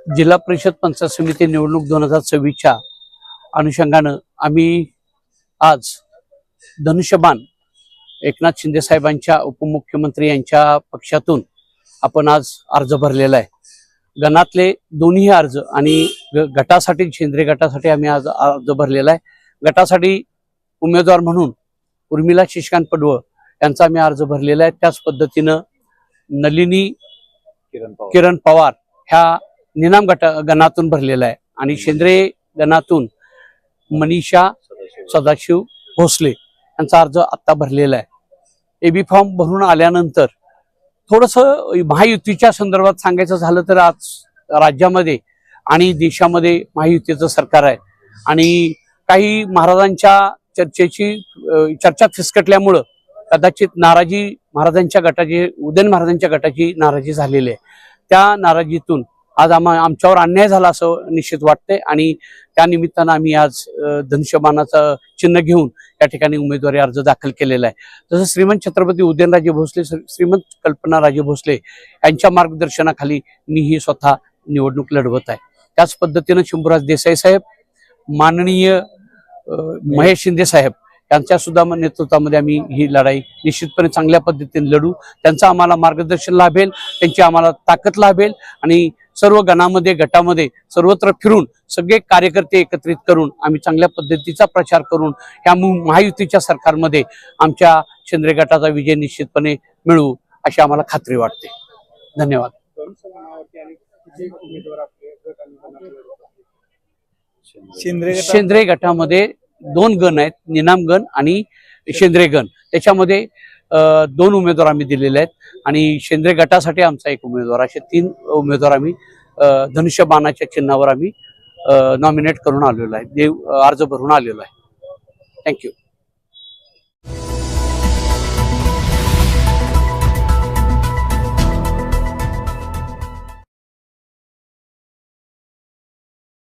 जिल्हा परिषद पंचायत समिती निवडणूक 2026च्या अनुषंगानं आम्ही आज धनुष्यबाण एकनाथ शिंदे साहेबांच्या उपमुख्यमंत्री यांच्या पक्षातून आपण आज अर्ज भरलेला आहे। गणातले दोन्ही अर्ज आणि गटासाठी शेंद्रे गटासाठी आम्ही आज अर्ज भरलेला आहे। गटासाठी उमेदवार म्हणून उर्मिला शशिकांत पडवळ यांचा आम्ही अर्ज भरलेला आहे। त्याच पद्धतीनं नलिनी किरण पवार ह्या निनाम गणातून भरलेला आहे आणि शेंद्रे गणातून मनीषा सदाशिव भोसले यांचा अर्ज आता भरलेला आहे। एबी फॉर्म भरून आल्यानंतर थोडंसं महायुतीच्या संदर्भात सांगायचं झालं तर आज राज्यामध्ये आणि देशामध्ये महायुतीचं सरकार आहे आणि काही महाराजांच्या चर्चा फिसकटल्यामुळं कदाचित नाराजी महाराजांच्या गटाची उदयन महाराजांच्या गटाची नाराजी झालेली आहे। त्या नाराजीतून आज आमच्यावर अन्याय झाला असं निश्चित वाटतंय आणि त्या निमित्तानं आम्ही आज धनुष्यबाणाचं चिन्ह घेऊन या ठिकाणी उमेदवारी अर्ज दाखल केलेला आहे। तसं श्रीमंत छत्रपती उदयनराजे भोसले श्रीमंत कल्पनाराजे भोसले यांच्या मार्गदर्शनाखाली मी ही स्वतः निवडणूक लढवत आहे। त्याच पद्धतीनं शंभूराज देसाई साहेब माननीय महेश शिंदे साहेब यांच्या सुद्धा नेतृत्वामध्ये आम्ही ही लढाई निश्चितपणे चांगल्या पद्धतीने लढू। त्यांचं आम्हाला मार्गदर्शन लाभेल, त्यांची आम्हाला ताकद लाभेल आणि सर्व गणामध्ये गटामध्ये सर्वत्र फिरून सगळे कार्यकर्ते एकत्रित करून आम्ही चांगल्या पद्धतीचा प्रचार करून या महायुतीच्या सरकारमध्ये आमच्या शेंद्रे गटाचा विजय निश्चितपणे मिळवू अशी आम्हाला खात्री वाटते। धन्यवाद। शेंद्रे गटामध्ये 2 गण आहेत, निनाम गण आणि शेंद्रे गण। त्याच्यामध्ये 2 उमेदवार आम्ही दिलेले आहेत आणि शेंद्रे गटासाठी आमचा 1 उमेदवार, असे 3 उमेदवार आम्ही धनुष्यबाणाच्या चिन्हावर आम्ही नॉमिनेट करून आलेलो आहे, अर्ज भरून आलेलो आहे। थँक्यू।